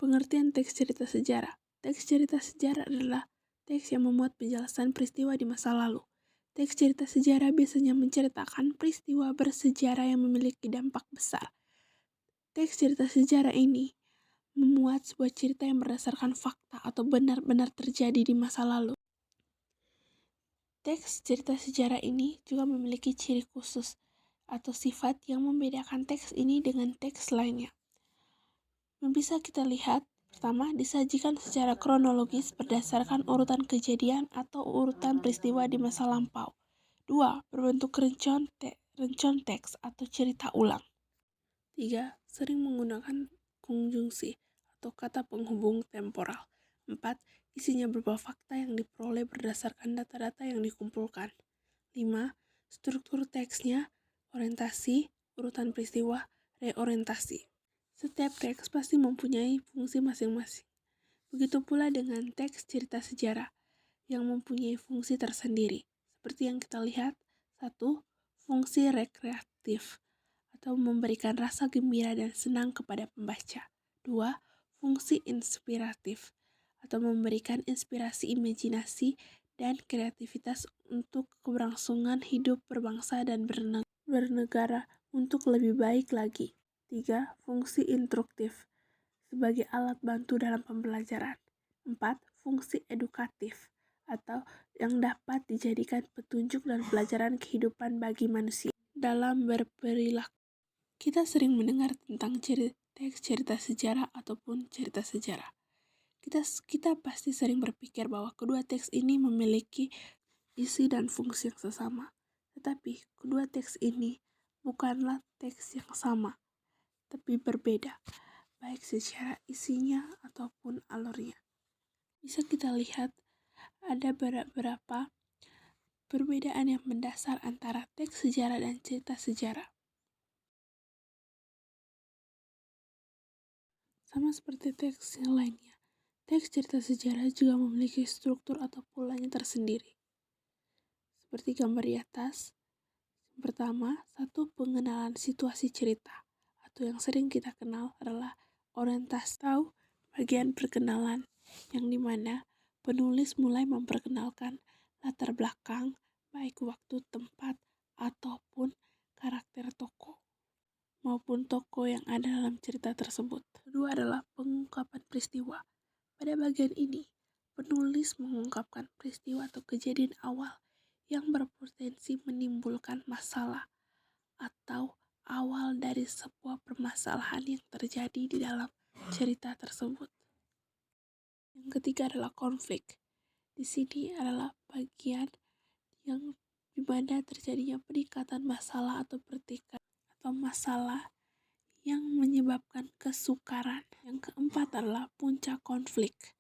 Pengertian teks cerita sejarah. Teks cerita sejarah adalah teks yang memuat penjelasan peristiwa di masa lalu. Teks cerita sejarah biasanya menceritakan peristiwa bersejarah yang memiliki dampak besar. Teks cerita sejarah ini memuat sebuah cerita yang berdasarkan fakta atau benar-benar terjadi di masa lalu. Teks cerita sejarah ini juga memiliki ciri khusus atau sifat yang membedakan teks ini dengan teks lainnya. Yang bisa kita lihat, pertama, disajikan secara kronologis berdasarkan urutan kejadian atau urutan peristiwa di masa lampau. 2. Berbentuk rencon teks atau cerita ulang. 3. Sering menggunakan konjungsi atau kata penghubung temporal. 4. Isinya berupa fakta yang diperoleh berdasarkan data-data yang dikumpulkan. 5. Struktur teksnya, orientasi, urutan peristiwa, reorientasi. Setiap teks pasti mempunyai fungsi masing-masing. Begitu pula dengan teks cerita sejarah yang mempunyai fungsi tersendiri. Seperti yang kita lihat, 1. Fungsi rekreatif atau memberikan rasa gembira dan senang kepada pembaca. 2. Fungsi inspiratif atau memberikan inspirasi imajinasi dan kreativitas untuk keberlangsungan hidup berbangsa dan bernegara untuk lebih baik lagi. 3. Fungsi instruktif sebagai alat bantu dalam pembelajaran. 4. Fungsi edukatif atau yang dapat dijadikan petunjuk dan pelajaran kehidupan bagi manusia dalam berperilaku. Kita sering mendengar tentang teks cerita sejarah ataupun cerita sejarah. Kita pasti sering berpikir bahwa kedua teks ini memiliki isi dan fungsi yang sesama. Tetapi kedua teks ini bukanlah teks yang sama, tapi berbeda, baik secara isinya ataupun alurnya. Bisa kita lihat ada beberapa perbedaan yang mendasar antara teks sejarah dan cerita sejarah. Sama seperti teks yang lainnya, teks cerita sejarah juga memiliki struktur atau polanya tersendiri. Seperti gambar di atas, pertama, 1. Pengenalan situasi cerita, atau yang sering kita kenal adalah orientasi atau bagian perkenalan, yang dimana penulis mulai memperkenalkan latar belakang, baik waktu, tempat, ataupun karakter tokoh maupun tokoh yang ada dalam cerita tersebut. Kedua adalah pengungkapan peristiwa. Pada bagian ini, penulis mengungkapkan peristiwa atau kejadian awal yang berpotensi menimbulkan masalah atau awal dari sebuah permasalahan yang terjadi di dalam cerita tersebut. Yang ketiga adalah konflik. Di sini adalah bagian yang dimana terjadinya peningkatan masalah atau pertikaian atau masalah yang menyebabkan kesukaran. Yang keempat adalah puncak konflik.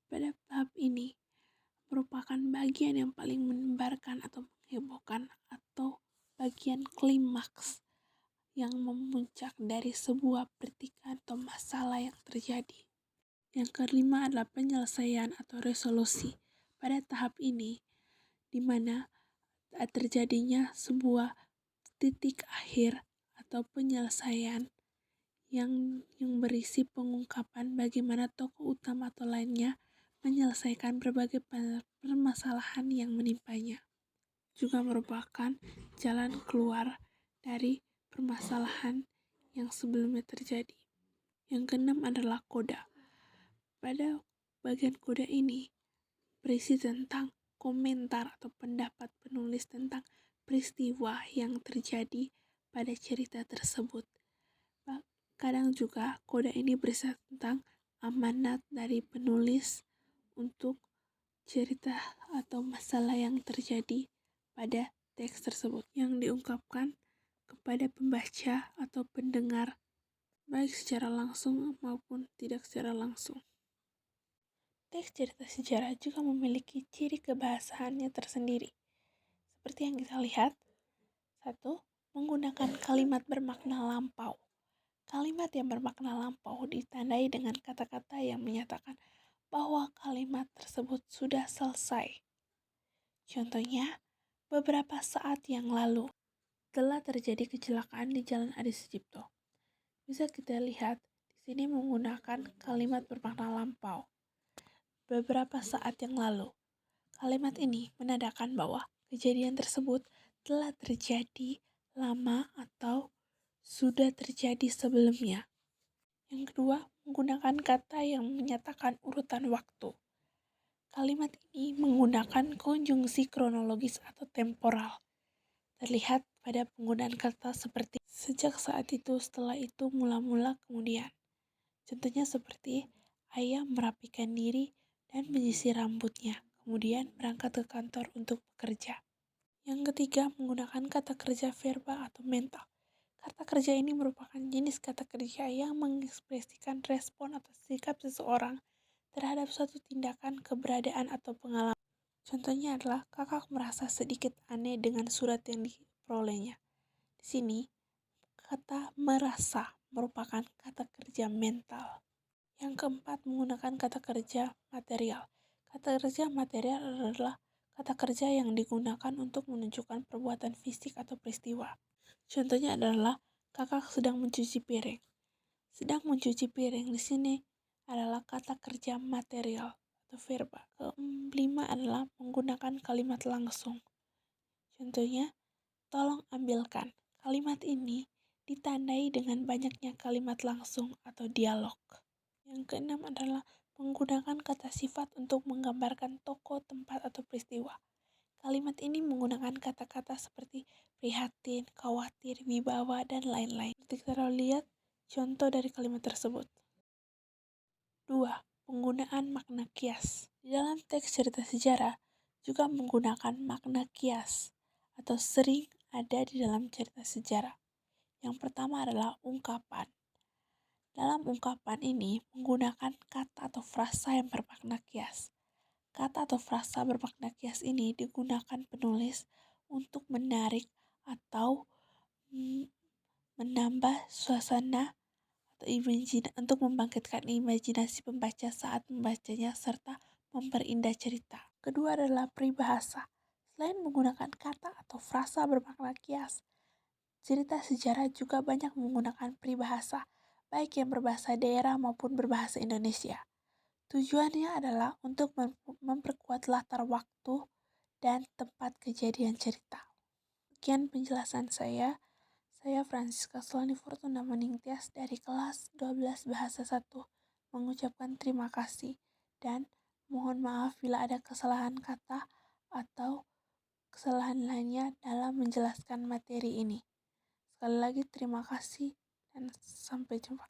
Pada tahap ini merupakan bagian yang paling menebarkan atau menghebohkan atau bagian klimaks yang memuncak dari sebuah pertikaian atau masalah yang terjadi. Yang kelima adalah penyelesaian atau resolusi. Pada tahap ini, di mana terjadinya sebuah titik akhir atau penyelesaian yang berisi pengungkapan bagaimana tokoh utama atau lainnya menyelesaikan berbagai permasalahan yang menimpanya. Juga merupakan jalan keluar dari permasalahan yang sebelumnya terjadi. Yang keenam adalah koda. Pada bagian koda ini berisi tentang komentar atau pendapat penulis tentang peristiwa yang terjadi pada cerita tersebut. Kadang juga koda ini berisi tentang amanat dari penulis untuk cerita atau masalah yang terjadi pada teks tersebut yang diungkapkan kepada pembaca atau pendengar, baik secara langsung maupun tidak secara langsung. Teks cerita sejarah juga memiliki ciri kebahasaannya tersendiri. Seperti yang kita lihat, 1. Menggunakan kalimat bermakna lampau. Kalimat yang bermakna lampau ditandai dengan kata-kata yang menyatakan bahwa kalimat tersebut sudah selesai. Contohnya, beberapa saat yang lalu telah terjadi kecelakaan di Jalan Adi Sucipto. Bisa kita lihat di Di sini menggunakan kalimat bermakna lampau. Beberapa saat yang lalu, kalimat ini menandakan bahwa kejadian tersebut telah terjadi lama atau sudah terjadi sebelumnya. Yang kedua, menggunakan kata yang menyatakan urutan waktu. Kalimat ini menggunakan konjungsi kronologis atau temporal. Terlihat pada penggunaan kata seperti sejak saat itu, setelah itu, mula-mula, kemudian. Contohnya seperti ayah merapikan diri dan menyisir rambutnya, kemudian berangkat ke kantor untuk bekerja. Yang ketiga, menggunakan kata kerja verba atau mental. Kata kerja ini merupakan jenis kata kerja yang mengekspresikan respon atau sikap seseorang terhadap suatu tindakan, keberadaan, atau pengalaman. Contohnya adalah kakak merasa sedikit aneh dengan surat yang diperolehnya. Di sini, kata merasa merupakan kata kerja mental. Yang keempat, menggunakan kata kerja material. Kata kerja material adalah kata kerja yang digunakan untuk menunjukkan perbuatan fisik atau peristiwa. Contohnya adalah kakak sedang mencuci piring. Sedang mencuci piring di sini adalah kata kerja material atau verba. Kelima adalah menggunakan kalimat langsung. Contohnya, tolong ambilkan. Kalimat ini ditandai dengan banyaknya kalimat langsung atau dialog. Yang keenam adalah menggunakan kata sifat untuk menggambarkan tokoh, tempat, atau peristiwa. Kalimat ini menggunakan kata-kata seperti prihatin, khawatir, wibawa, dan lain-lain. Kita lihat contoh dari kalimat tersebut. 2. Penggunaan makna kias. Di dalam teks cerita sejarah juga menggunakan makna kias atau sering ada di dalam cerita sejarah. Yang pertama adalah ungkapan. Dalam ungkapan ini menggunakan kata atau frasa yang bermakna kias. Kata atau frasa bermakna kias ini digunakan penulis untuk menarik atau menambah suasana atau untuk membangkitkan imajinasi pembaca saat membacanya serta memperindah cerita. Kedua adalah peribahasa. Selain menggunakan kata atau frasa bermakna kias, cerita sejarah juga banyak menggunakan peribahasa, baik yang berbahasa daerah maupun berbahasa Indonesia. Tujuannya adalah untuk memperkuat latar waktu dan tempat kejadian cerita. Sekian penjelasan saya. Saya Francisca Solani Fortuna Maningtyas dari kelas 12 Bahasa 1 mengucapkan terima kasih dan mohon maaf bila ada kesalahan kata atau kesalahan lainnya dalam menjelaskan materi ini. Sekali lagi terima kasih dan sampai jumpa.